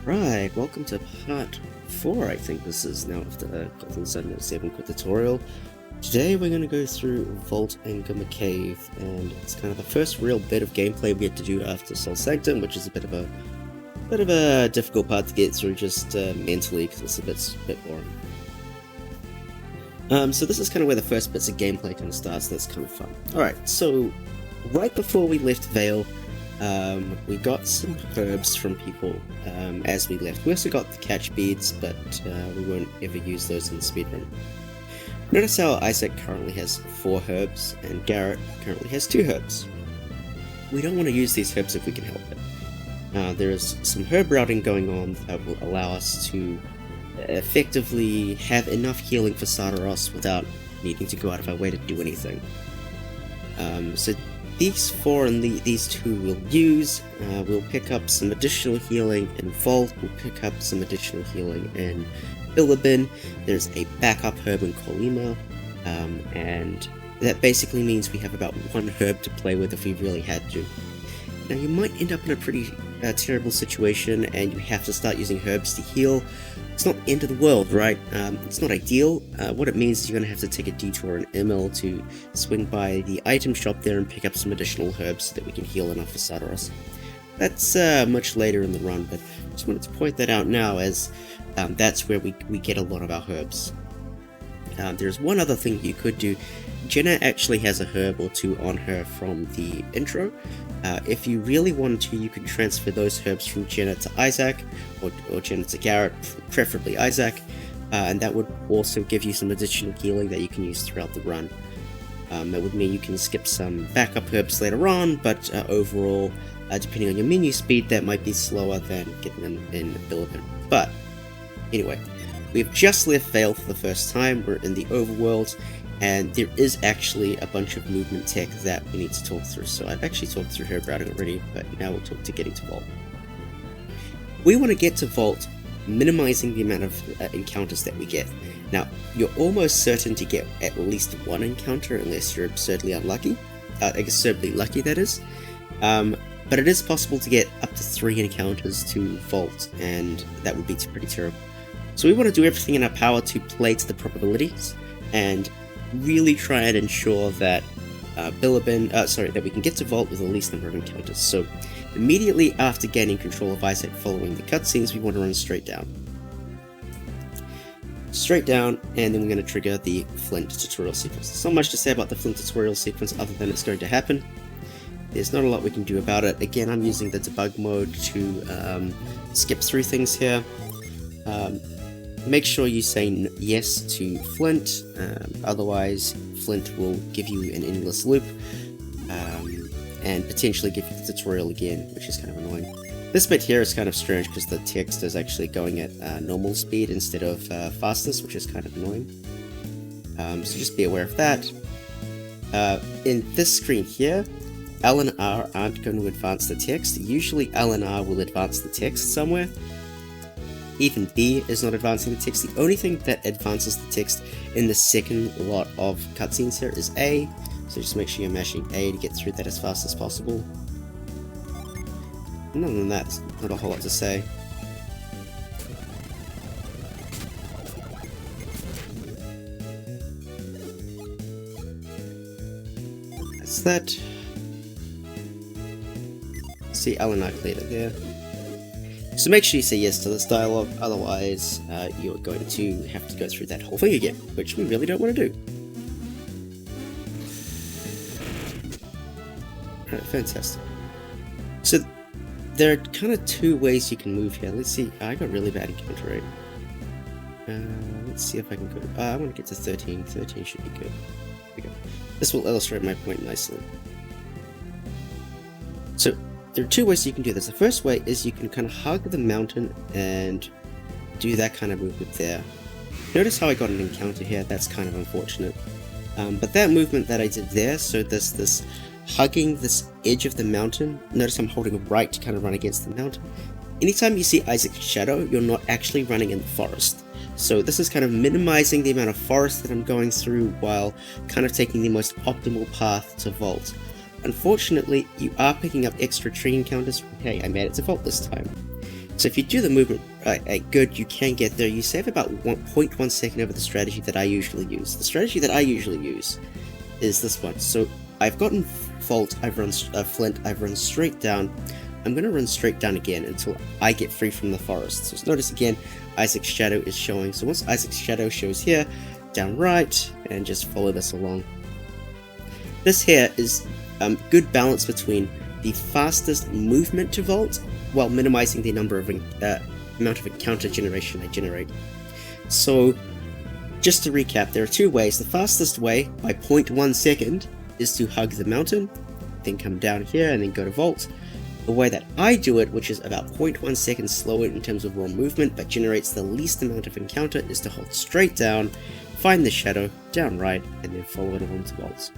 Right, welcome to part 4, I think this is now, of the Golden Sun No S&Q tutorial. Today we're going to go through Vault and Goma Cave, and it's kind of the first real bit of gameplay we get to do after Sol Sanctum, which is a bit of a difficult part to get through just mentally, because it's a bit boring. So this is kind of where the first bits of gameplay kind of starts, and that's kind of fun. Alright, so right before we left Vale, we got some herbs from people as we left. We also got the catch beads, but we won't ever use those in the speedrun. Notice how Isaac currently has 4 herbs and Garrett currently has 2 herbs. We don't want to use these herbs if we can help it. There is some herb routing going on that will allow us to effectively have enough healing for Sadaros without needing to go out of our way to do anything. So these 4 and these 2 we'll use. We'll pick up some additional healing in Vault, we'll pick up some additional healing in Bilibin. There's a backup herb in Kolima, and that basically means we have about 1 herb to play with if we really had to. Now you might end up in a pretty terrible situation and you have to start using herbs to heal. It's not the end of the world, right? It's not ideal. What it means is you're going to have to take a detour in ML to swing by the item shop there and pick up some additional herbs so that we can heal enough for Sadaros. That's much later in the run, but I just wanted to point that out now, as that's where we get a lot of our herbs. There's one other thing you could do. Jenna actually has a herb or 2 on her from the intro. If you really wanted to, you could transfer those herbs from Jenna to Isaac, or Jenna to Garrett, preferably Isaac, and that would also give you some additional healing that you can use throughout the run. That would mean you can skip some backup herbs later on, but overall, depending on your menu speed, that might be slower than getting them in Bilibin. But anyway, we've just left Vale for the first time. We're in the overworld, and there is actually a bunch of movement tech that we need to talk through. So I've actually talked through herb routing already, but now we'll talk to getting to Vault. We want to get to Vault minimizing the amount of encounters that we get. Now, you're almost certain to get at least 1 encounter unless you're absurdly unlucky. Absurdly lucky, that is. But it is possible to get up to 3 encounters to Vault, and that would be pretty terrible. So we want to do everything in our power to play to the probabilities, and really try and ensure that that we can get to Vault with the least number of encounters. So immediately after gaining control of Isaac following the cutscenes, we want to run straight down. And then we're going to trigger the Flint tutorial sequence. There's not much to say about the Flint tutorial sequence other than it's going to happen. There's not a lot we can do about it. Again, I'm using the debug mode to skip through things here. Make sure you say yes to Flint, otherwise Flint will give you an endless loop, and potentially give you the tutorial again, which is kind of annoying. This bit here is kind of strange because the text is actually going at normal speed instead of fastness, which is kind of annoying. So just be aware of that. In this screen here, L and R aren't going to advance the text. Usually L and R will advance the text somewhere. Even B is not advancing the text. The only thing that advances the text in the second lot of cutscenes here is A, so just make sure you're mashing A to get through that as fast as possible. And other than that, not a whole lot to say. That's that. See, L and I cleared it there. So make sure you say yes to this dialogue, otherwise you're going to have to go through that whole thing again, which we really don't want to do. Alright, fantastic. So there are kind of 2 ways you can move here. Let's see, I got really bad encounter rate. Let's see if I can go. I want to get to 13. 13 should be good. There we go. This will illustrate my point nicely. So there are 2 ways you can do this. The first way is you can kind of hug the mountain and do that kind of movement there. Notice how I got an encounter here, that's kind of unfortunate. But that movement that I did there, so this hugging this edge of the mountain, notice I'm holding right to kind of run against the mountain. Anytime you see Isaac's shadow, you're not actually running in the forest. So this is kind of minimizing the amount of forest that I'm going through while kind of taking the most optimal path to Vault. Unfortunately, you are picking up extra tree encounters. Hey, I made it to Vault this time. So if you do the movement good, you can get there. You save about 0.1 second over the strategy that I usually use. The strategy that I usually use is this one. So I've gotten Vault, I've run Flint, I've run straight down. I'm going to run straight down again until I get free from the forest. So notice again, Isaac's shadow is showing. So once Isaac's shadow shows here, down right, and just follow this along. This here is good balance between the fastest movement to Vault while minimizing the number of amount of encounter generation I generate. So just to recap, there are two ways. The fastest way, by 0.1 second, is to hug the mountain, then come down here and then go to Vault. The way that I do it, which is about 0.1 seconds slower in terms of raw movement but generates the least amount of encounter, is to hold straight down, find the shadow, down right, and then follow it along to Vault.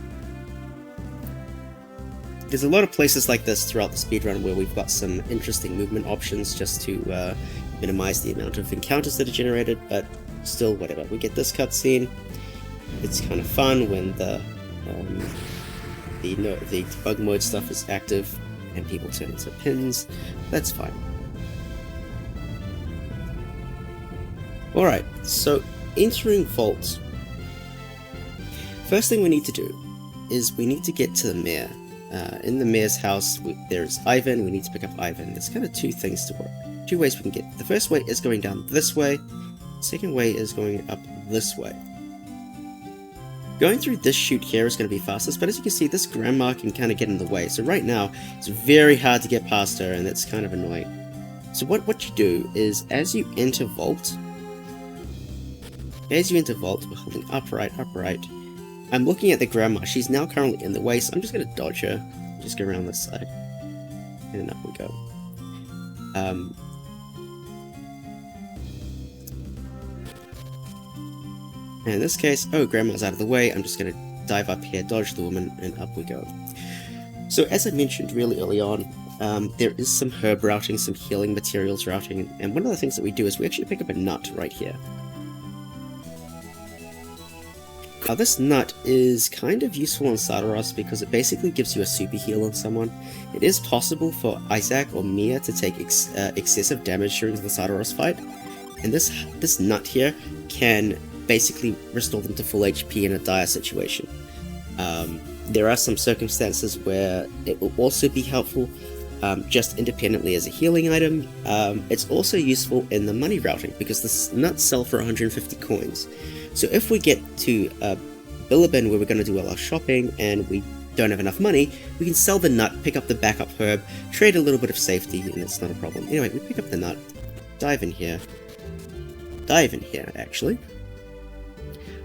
There's a lot of places like this throughout the speedrun where we've got some interesting movement options just to minimize the amount of encounters that are generated, but still, whatever. We get this cutscene. It's kind of fun when the debug mode stuff is active and people turn into pins. That's fine. Alright, so entering Vault. First thing we need to do is we need to get to the mayor. In the mayor's house, there's Ivan. We need to pick up Ivan. There's kind of two things to work. Two ways we can get. The first way is going down this way. The second way is going up this way. Going through this chute here is going to be fastest, but as you can see, this grandma can kind of get in the way. So right now, it's very hard to get past her, and that's kind of annoying. So what you do is, as you enter Vault, we're holding upright. I'm looking at the grandma. She's now currently in the way, so I'm just going to dodge her. Just go around this side. And up we go. And in this case, oh, grandma's out of the way. I'm just going to dive up here, dodge the woman, and up we go. So as I mentioned really early on, there is some herb routing, some healing materials routing, and one of the things that we do is we actually pick up a nut right here. Now this nut is kind of useful on Sadaros because it basically gives you a super heal on someone. It is possible for Isaac or Mia to take excessive damage during the Sadaros fight, and this nut here can basically restore them to full HP in a dire situation. There are some circumstances where it will also be helpful just independently as a healing item. It's also useful in the money routing because the nuts sell for 150 coins. So if we get to Bilibin where we're going to do all our shopping and we don't have enough money, we can sell the nut, pick up the backup herb, trade a little bit of safety, and it's not a problem. Anyway, we pick up the nut, dive in here actually,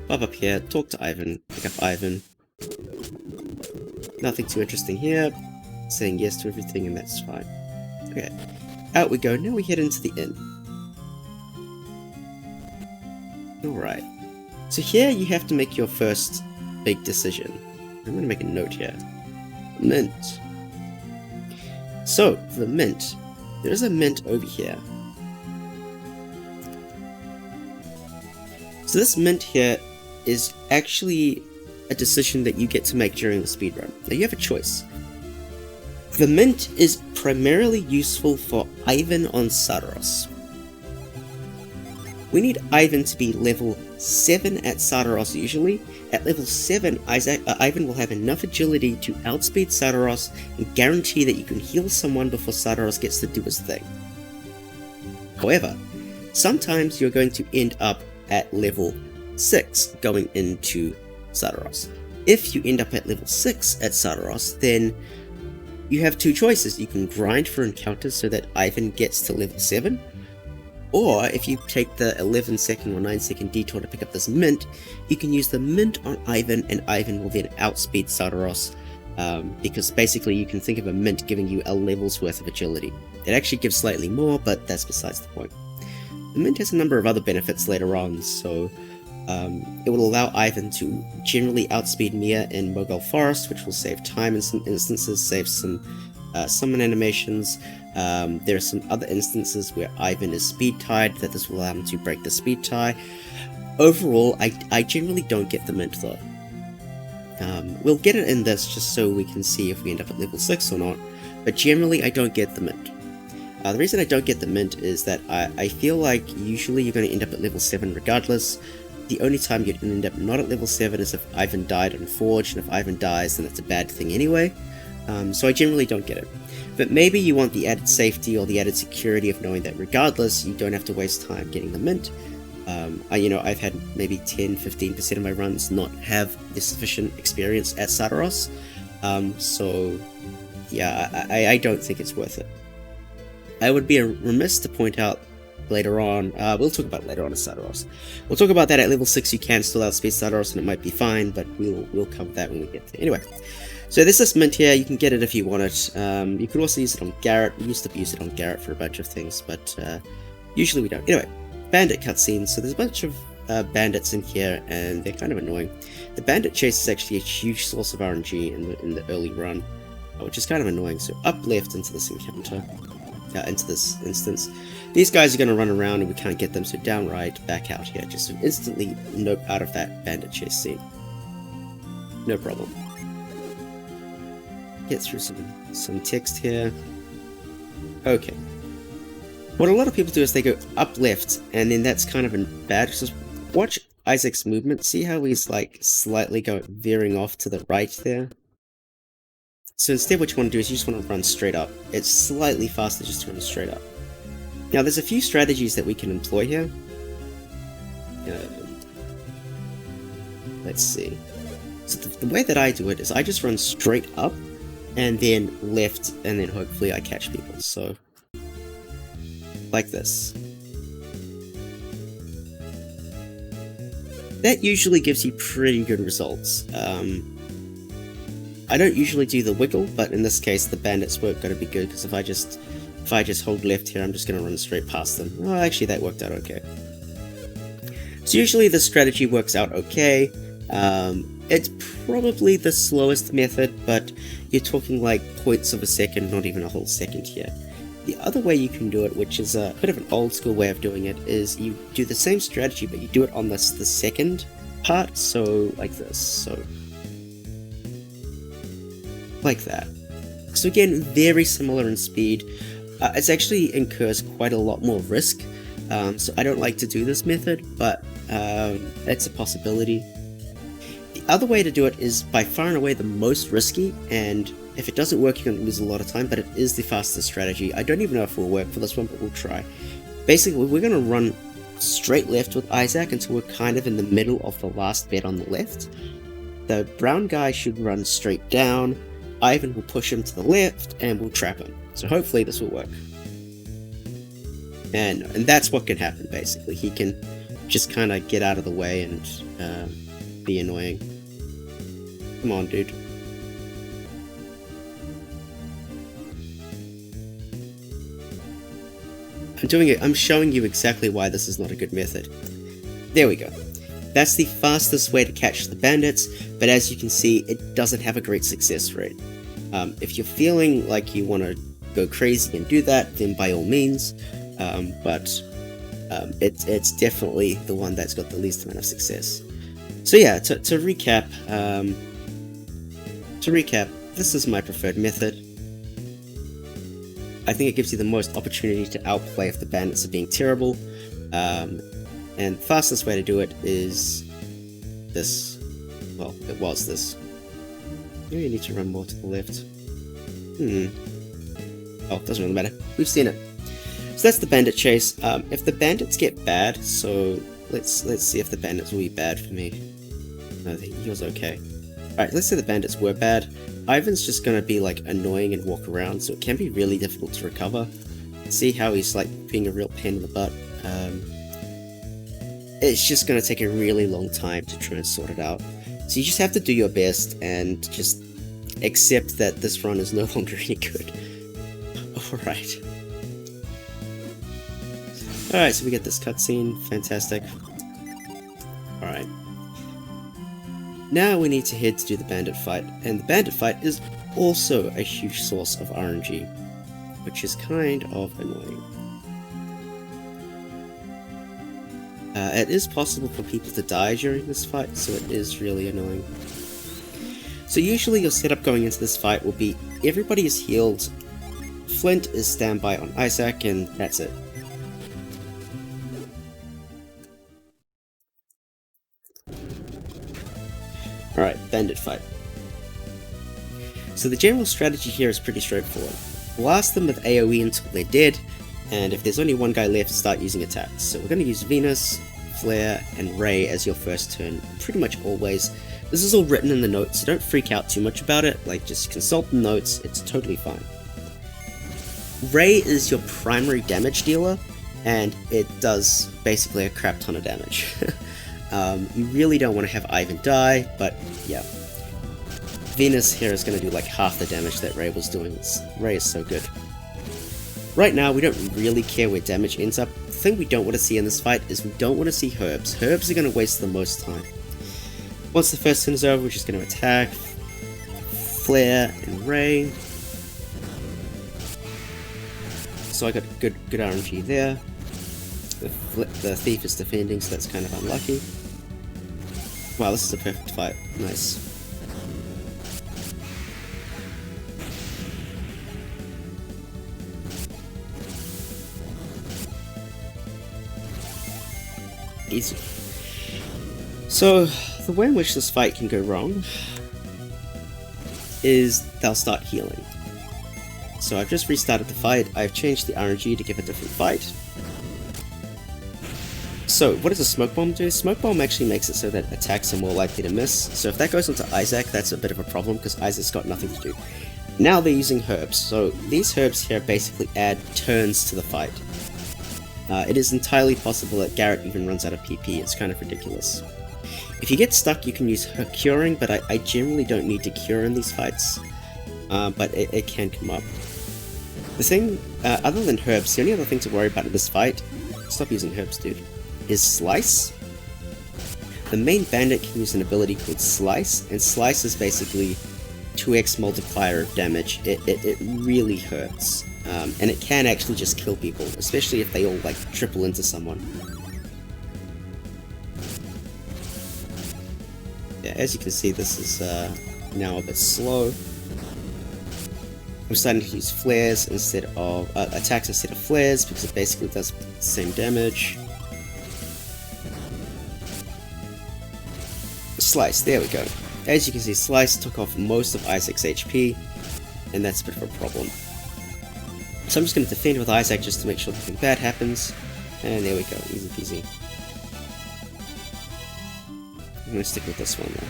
pop up here, talk to Ivan, pick up Ivan. Nothing too interesting here, saying yes to everything, and that's fine. Okay, out we go. Now we head into the inn. Alright, so here you have to make your first big decision. I'm going to make a note here. Mint. So, for the mint, there's a mint over here. So this mint here is actually a decision that you get to make during the speedrun. Now you have a choice. The mint is primarily useful for Ivan on Sadaros. We need Ivan to be level 7 at Sadaros usually. At level 7, Ivan will have enough agility to outspeed Sadaros and guarantee that you can heal someone before Sadaros gets to do his thing. However, sometimes you're going to end up at level 6 going into Sadaros. If you end up at level 6 at Sadaros, then you have two choices. You can grind for encounters so that Ivan gets to level 7, or if you take the 11 second or 9 second detour to pick up this mint, you can use the mint on Ivan, and Ivan will then outspeed Sadaros, because basically you can think of a mint giving you a level's worth of agility. It actually gives slightly more, but that's besides the point. The mint has a number of other benefits later on, so it will allow Ivan to generally outspeed Mia in Mogul Forest, which will save time in some instances, save some summon animations. There are some other instances where Ivan is speed tied, that this will allow him to break the speed tie. Overall, I generally don't get the mint though. We'll get it in this just so we can see if we end up at level 6 or not, but generally I don't get the mint. The reason I don't get the mint is that I feel like usually you're going to end up at level 7 regardless. The only time you'd end up not at level 7 is if Ivan died on Forge, and if Ivan dies then it's a bad thing anyway. So I generally don't get it. But maybe you want the added safety or the added security of knowing that regardless, you don't have to waste time getting the mint. I've had maybe 10-15% of my runs not have the sufficient experience at Sadaros. So yeah, I don't think it's worth it. I would be remiss to point out later on, we'll talk about it later on at Sadaros. We'll talk about that at level 6 you can still outspeed Sadaros and it might be fine, but we'll cover that when we get there. Anyway, so there's this mint here, you can get it if you want it. You could also use it on Garrett. We used to use it on Garrett for a bunch of things, but usually we don't. Anyway, bandit cutscenes. So there's a bunch of bandits in here and they're kind of annoying. The Bandit Chase is actually a huge source of RNG in the early run, which is kind of annoying. So up left into this encounter. Into this instance. These guys are going to run around and we can't get them, so down right, back out here, just instantly nope out of that Bandit Chase scene. No problem. Get through some text here. Okay. What a lot of people do is they go up left, and then that's kind of bad. Just watch Isaac's movement. See how he's like slightly veering off to the right there? So instead what you want to do is you just want to run straight up. It's slightly faster just to run straight up. Now there's a few strategies that we can employ here. Let's see. So the way that I do it is I just run straight up and then left and then hopefully I catch people. So like this. That usually gives you pretty good results. I don't usually do the wiggle, but in this case the bandits weren't going to be good, because if I just hold left here, I'm just going to run straight past them. Oh, actually that worked out okay. So usually this strategy works out okay. It's probably the slowest method, but you're talking like points of a second, not even a whole second here. The other way you can do it, which is a bit of an old school way of doing it, is you do the same strategy, but you do it on the second part, so like this. So like that. So again, very similar in speed. It actually incurs quite a lot more risk, so I don't like to do this method, but it's a possibility. The other way to do it is by far and away the most risky, and if it doesn't work, you're going to lose a lot of time, but it is the fastest strategy. I don't even know if it will work for this one, but we'll try. Basically, we're going to run straight left with Isaac until we're kind of in the middle of the last bed on the left. The brown guy should run straight down. Ivan will push him to the left, and we'll trap him. So hopefully this will work. And that's what can happen, basically. He can just kind of get out of the way and be annoying. Come on, dude. I'm showing you exactly why this is not a good method. There we go. That's the fastest way to catch the bandits, but as you can see, it doesn't have a great success rate. If you're feeling like you want to go crazy and do that, then by all means, but it's definitely the one that's got the least amount of success. So yeah, to recap, this is my preferred method. I think it gives you the most opportunity to outplay if the bandits are being terrible, and the fastest way to do it is this. Well, it was this. Maybe you need to run more to the left. Oh, doesn't really matter. We've seen it. So that's the Bandit Chase. If the bandits get bad, so let's see if the bandits will be bad for me. No, he was okay. Alright, let's say the bandits were bad. Ivan's just gonna be like annoying and walk around, so it can be really difficult to recover. See how he's like being a real pain in the butt. It's just gonna take a really long time to try and sort it out. So you just have to do your best and just accept that this run is no longer any good. Alright. Alright, so we get this cutscene. Fantastic. Alright. Now we need to head to do the Bandit Fight, and the Bandit Fight is also a huge source of RNG, which is kind of annoying. It is possible for people to die during this fight, so it is really annoying. So usually your setup going into this fight will be everybody is healed Flint is standby on Isaac, and that's it. Alright, Bandit Fight. So the general strategy here is pretty straightforward. Blast them with AoE until they're dead, and if there's only one guy left, start using attacks. So we're going to use Venus, Flare, and Ray as your first turn, pretty much always. This is all written in the notes, so don't freak out too much about it, like just consult the notes, it's totally fine. Ray is your primary damage dealer, and it does basically a crap ton of damage. You really don't want to have Ivan die, but yeah. Venus here is going to do like half the damage that Ray was doing. Ray is so good. Right now, we don't really care where damage ends up. The thing we don't want to see in this fight is we don't want to see herbs. Herbs are going to waste the most time. Once the first turn is over, we're just going to attack Flare and Ray. So I got good RNG there. The thief is defending, so that's kind of unlucky. Wow, this is a perfect fight. Nice. Easy. So, the way in which this fight can go wrong is they'll start healing. So I've just restarted the fight, I've changed the RNG to give a different fight. So, what does a Smoke Bomb do? Smoke Bomb actually makes it so that attacks are more likely to miss, so if that goes onto Isaac, that's a bit of a problem, because Isaac's got nothing to do. Now they're using herbs, so these herbs here basically add turns to the fight. It is entirely possible that Garrett even runs out of PP, it's kind of ridiculous. If you get stuck, you can use her curing, but I generally don't need to cure in these fights, but it can come up. The thing, other than herbs, the only other thing to worry about in this fight, stop using herbs dude, is Slice. The main bandit can use an ability called Slice, and Slice is basically 2x multiplier of damage. It really hurts. And it can actually just kill people, especially if they all like triple into someone. Yeah, as you can see, this is now a bit slow. I'm starting to use flares instead of attacks instead of flares because it basically does the same damage. Slice, there we go. As you can see, Slice took off most of Isaac's HP, and that's a bit of a problem. So I'm just going to defend with Isaac just to make sure nothing bad happens. And there we go, easy peasy. I'm going to stick with this one though.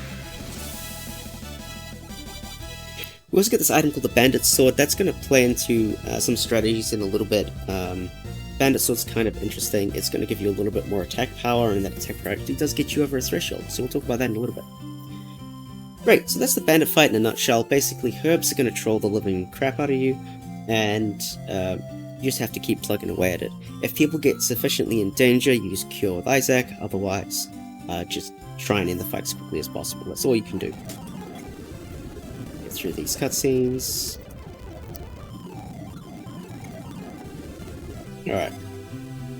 We also get this item called the Bandit Sword. That's going to play into some strategies in a little bit. Bandit Sword's kind of interesting. It's going to give you a little bit more attack power, and that attack power actually does get you over a threshold. So we'll talk about that in a little bit. Great, so that's the Bandit Fight in a nutshell. Basically, herbs are going to troll the living crap out of you, and you just have to keep plugging away at it. If people get sufficiently in danger, use Cure with Isaac, otherwise just try and end the fight as quickly as possible. That's all you can do. Get through these cutscenes. Alright,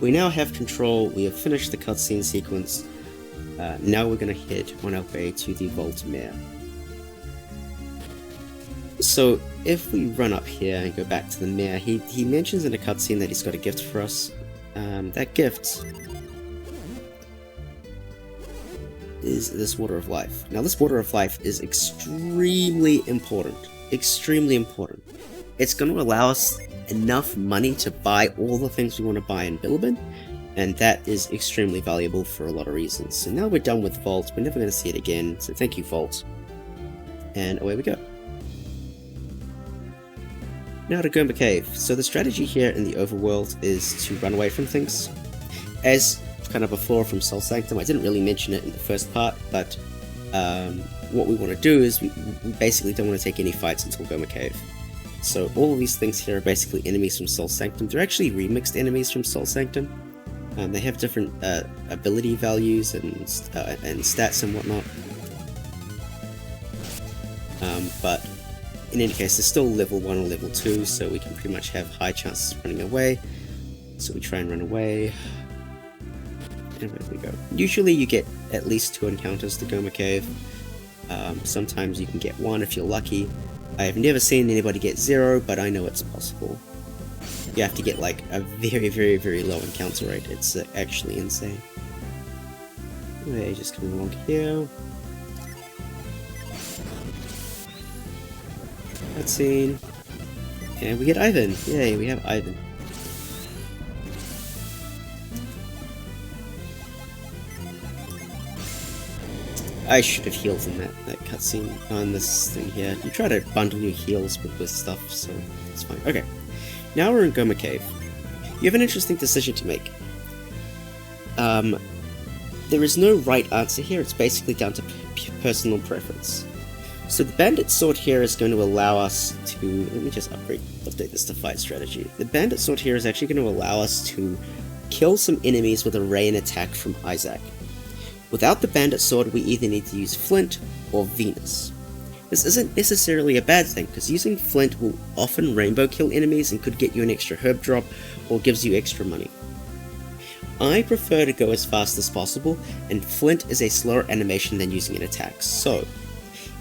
we now have control, we have finished the cutscene sequence. Now we're going to head on our way to the Vault Mare. So, if we run up here and go back to the mayor, he mentions in a cutscene that he's got a gift for us. That gift is this Water of Life. Now, this Water of Life is extremely important. Extremely important. It's going to allow us enough money to buy all the things we want to buy in Bilibin, and that is extremely valuable for a lot of reasons. So now we're done with Vault. We're never going to see it again, so thank you, Vault. And away we go. Now to Goma Cave. So the strategy here in the overworld is to run away from things. As kind of before from Soul Sanctum, I didn't really mention it in the first part, but what we want to do is we basically don't want to take any fights until Goma Cave. So all of these things here are basically enemies from Soul Sanctum. They're actually remixed enemies from Soul Sanctum. They have different ability values and stats and whatnot. But in any case, they're still level 1 or level 2, so we can pretty much have high chances of running away. So we try and run away. And where we go. Usually you get at least 2 encounters to Goma Cave. Sometimes you can get 1 if you're lucky. I have never seen anybody get 0, but I know it's possible. you have to get like a very, very, very low encounter rate. It's actually insane. Anyway, just coming along here. Cutscene. And we get Ivan. Yay, we have Ivan. I should have healed in that cutscene on this thing here. You try to bundle your heals with stuff, so it's fine. Okay, now we're in Goma Cave. You have an interesting decision to make. There is no right answer here, it's basically down to personal preference. So the Bandit Sword here is going to allow us to... Let me just update this to fight strategy. The Bandit Sword here is actually going to allow us to kill some enemies with a rain attack from Isaac. Without the Bandit Sword, we either need to use Flint or Venus. This isn't necessarily a bad thing, because using Flint will often rainbow kill enemies and could get you an extra herb drop, or gives you extra money. I prefer to go as fast as possible, and Flint is a slower animation than using an attack, so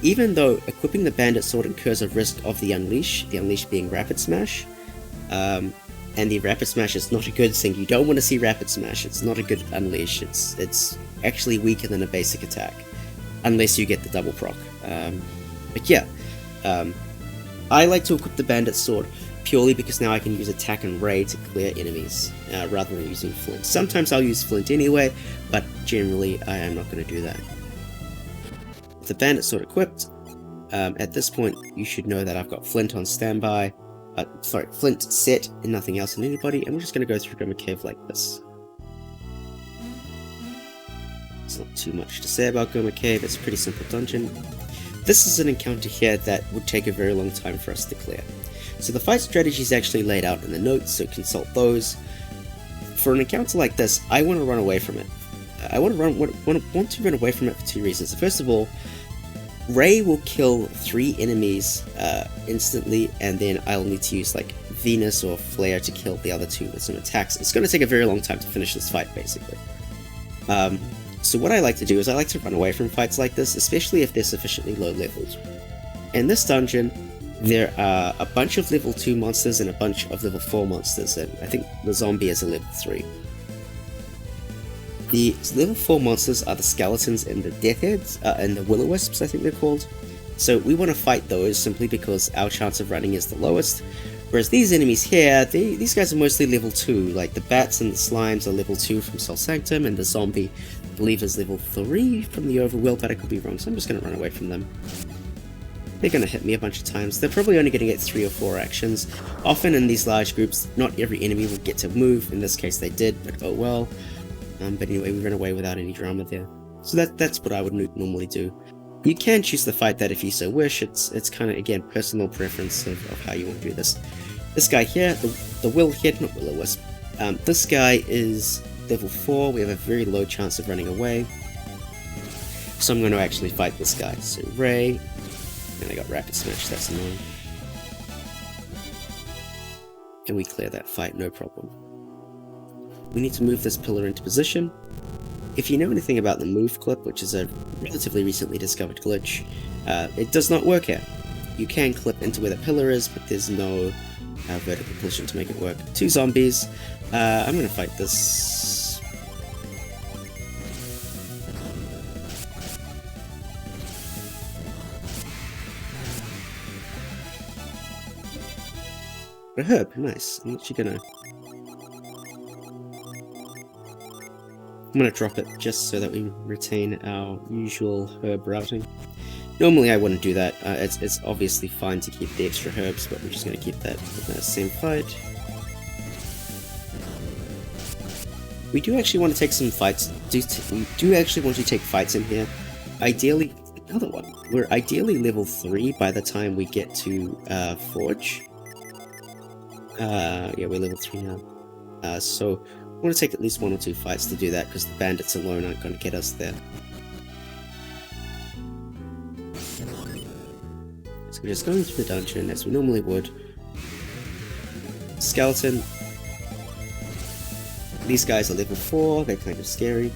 even though equipping the Bandit Sword incurs a risk of the Unleash being Rapid Smash, and the Rapid Smash is not a good thing, you don't want to see Rapid Smash, it's not a good Unleash, it's actually weaker than a basic attack, unless you get the double proc. But yeah, I like to equip the Bandit Sword purely because now I can use attack and ray to clear enemies, rather than using Flint. Sometimes I'll use Flint anyway, but generally I am not going to do that. With the Bandit Sword equipped, at this point you should know that I've got Flint on standby, Flint set and nothing else in anybody, and we're just going to go through Goma Cave like this. There's not too much to say about Goma Cave, it's a pretty simple dungeon. This is an encounter here that would take a very long time for us to clear. So the fight strategy is actually laid out in the notes, so consult those. For an encounter like this, I want to run away from it. I want to run away from it for two reasons. First of all, Ray will kill 3 enemies instantly, and then I'll need to use like Venus or Flare to kill the other 2 with some attacks. It's going to take a very long time to finish this fight, basically. So what I like to do is I like to run away from fights like this, especially if they're sufficiently low levels. In this dungeon, there are a bunch of level 2 monsters and a bunch of level 4 monsters, and I think the zombie is a level 3. The level 4 monsters are the skeletons and the deathheads, and the will-o-wisps I think they're called. So we want to fight those simply because our chance of running is the lowest. Whereas these enemies here, these guys are mostly level 2, like the bats and the slimes are level 2 from Sol Sanctum, and the zombie I believe is level 3 from the Overworld, but I could be wrong, so I'm just going to run away from them. They're going to hit me a bunch of times. They're probably only going to get 3 or 4 actions. Often in these large groups, not every enemy would get to move. In this case they did, but oh well. But anyway, we ran away without any drama there. So that's what I would normally do. You can choose to fight that if you so wish. It's kind of, again, personal preference of how you want to do this. This guy here, the Will-Head, not Will-O-Wisp. This guy is level 4. We have a very low chance of running away. So I'm going to actually fight this guy. So Ray, and I got Rapid Smash, that's annoying. And we clear that fight, no problem. We need to move this pillar into position. If you know anything about the move clip, which is a relatively recently discovered glitch, it does not work here. You can clip into where the pillar is, but there's no vertical position to make it work. 2 zombies. I'm going to fight this. A herb, nice. I'm actually gonna drop it just so that we retain our usual herb routing. Normally I wouldn't do that. It's obviously fine to keep the extra herbs, but we're just gonna keep that same fight. We do actually want to take some fights. We do actually want to take fights in here. Ideally, another one. We're ideally level 3 by the time we get to Forge. Yeah, we're level 3 now. So I want to take at least 1 or 2 fights to do that, because the bandits alone aren't going to get us there. So we're just going through the dungeon as we normally would. Skeleton. These guys are level 4, they're kind of scary.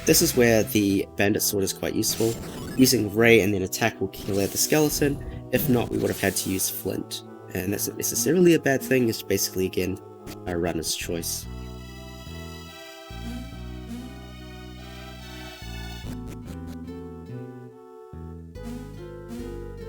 This is where the bandit sword is quite useful. Using Ray and then attack will kill the skeleton. If not, we would have had to use Flint. and that's not necessarily a bad thing. It's basically, again, a runner's choice.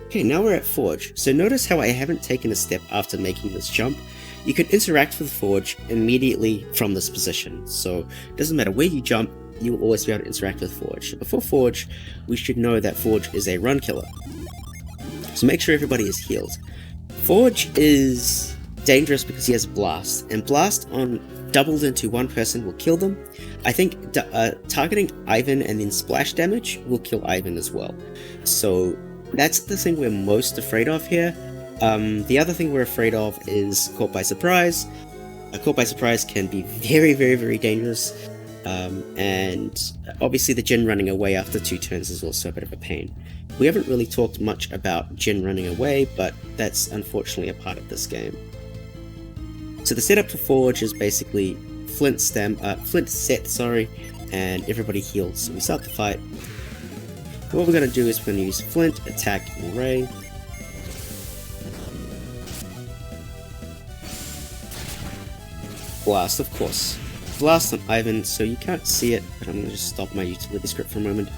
Okay, now we're at Forge. So notice how I haven't taken a step after making this jump. You can interact with Forge immediately from this position. So it doesn't matter where you jump, you will always be able to interact with Forge. Before Forge, we should know that Forge is a run killer. So make sure everybody is healed. Forge is dangerous because he has Blast, and Blast on doubled into one person will kill them. I think targeting Ivan and then splash damage will kill Ivan as well. So that's the thing we're most afraid of here. The other thing we're afraid of is Caught by Surprise. Caught by Surprise can be very, very, very dangerous. And obviously the Jin running away after 2 turns is also a bit of a pain. We haven't really talked much about Jin running away, but that's unfortunately a part of this game. So the setup for Forge is basically Flint set, and everybody heals. So we start the fight. What we're going to do is we're going to use Flint, Attack, and Ray. Blast, of course. Blast on Ivan, so you can't see it, but I'm going to just stop my utility script for a moment.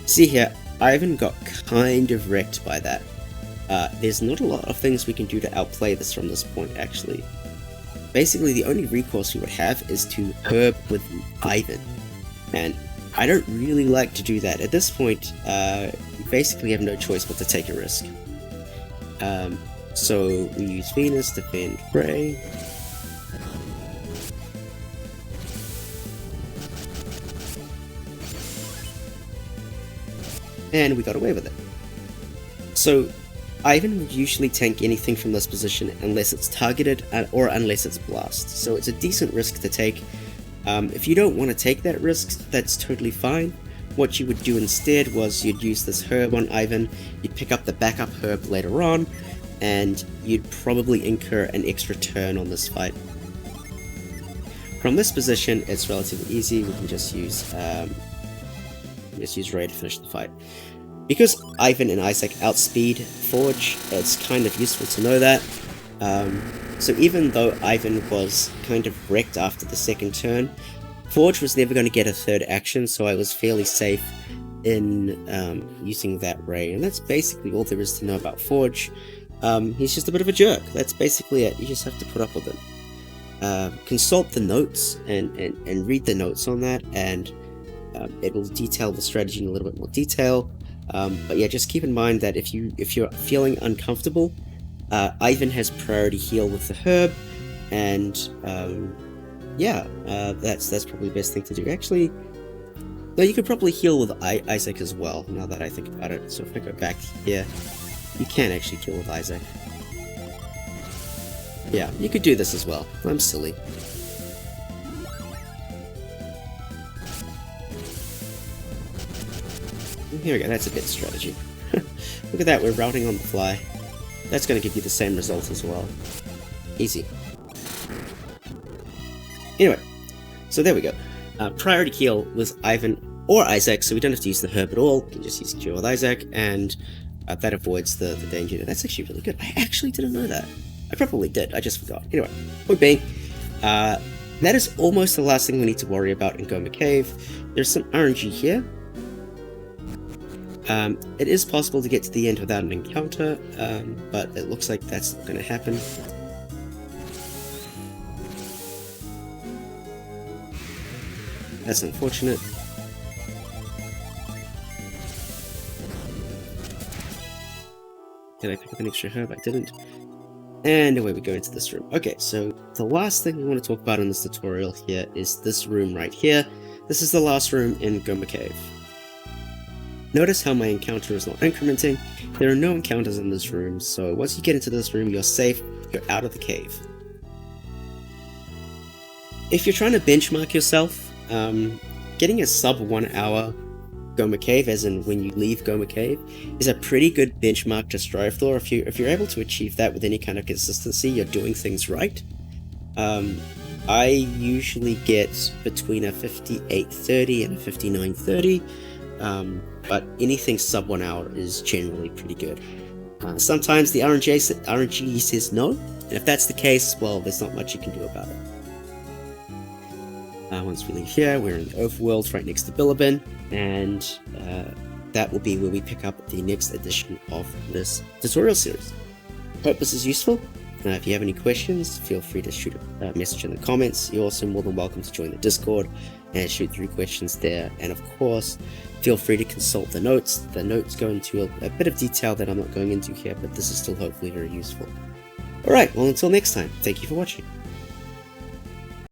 See here, Ivan got kind of wrecked by that. There's not a lot of things we can do to outplay this from this point, actually. Basically, the only recourse we would have is to herb with Ivan, and I don't really like to do that. At this point, you basically have no choice but to take a risk. So we use Venus to defend Ray. And we got away with it. So Ivan would usually tank anything from this position unless it's targeted or unless it's Blast. So it's a decent risk to take. If you don't want to take that risk, that's totally fine. What you would do instead was you'd use this herb on Ivan, you'd pick up the backup herb later on, and you'd probably incur an extra turn on this fight. From this position, it's relatively easy. We can just use Ray to finish the fight. Because Ivan and Isaac outspeed Forge, it's kind of useful to know that. So even though Ivan was kind of wrecked after the second turn, Forge was never going to get a third action, so I was fairly safe in using that Ray. And that's basically all there is to know about Forge. He's just a bit of a jerk. That's basically it. You just have to put up with him. Consult the notes and read the notes on that, and it will detail the strategy in a little bit more detail. But yeah, just keep in mind that if you're feeling uncomfortable, Ivan has priority heal with the herb, and that's probably the best thing to do. Actually, no, you could probably heal with Isaac as well, now that I think about it. So if I go back here, you can actually heal with Isaac. Yeah, you could do this as well. I'm silly. Here we go, that's a bit strategy. Look at that, we're routing on the fly. That's going to give you the same result as well. Easy. Anyway, so there we go. Priority heal with Ivan or Isaac, so we don't have to use the herb at all. We can just use cure with Isaac, and that avoids the danger. That's actually really good. I actually didn't know that. I probably did, I just forgot. Anyway, point being, that is almost the last thing we need to worry about in Goma Cave. There's some RNG here. It is possible to get to the end without an encounter, but it looks like that's not going to happen. That's unfortunate. Did I pick up an extra herb? I didn't. And away we go into this room. Okay, so the last thing we want to talk about in this tutorial here is this room right here. This is the last room in Goma Cave. Notice how my encounter is not incrementing. There are no encounters in this room, so once you get into this room, you're safe, you're out of the cave. If you're trying to benchmark yourself, getting a sub 1 hour Goma Cave, as in when you leave Goma Cave, is a pretty good benchmark to strive for. If you're able to achieve that with any kind of consistency, you're doing things right. I usually get between a 58:30 and a 59:30. But anything sub 1 hour is generally pretty good. Sometimes the RNG says no, and if that's the case, well, there's not much you can do about it. Once we leave here, we're in the overworld right next to Bilibin, and that will be where we pick up the next edition of this tutorial series. Hope this is useful. If you have any questions, feel free to shoot a message in the comments. You're also more than welcome to join the Discord and shoot through questions there. And of course, feel free to consult the notes. The notes go into a bit of detail that I'm not going into here, but this is still hopefully very useful. Alright, well until next time, thank you for watching.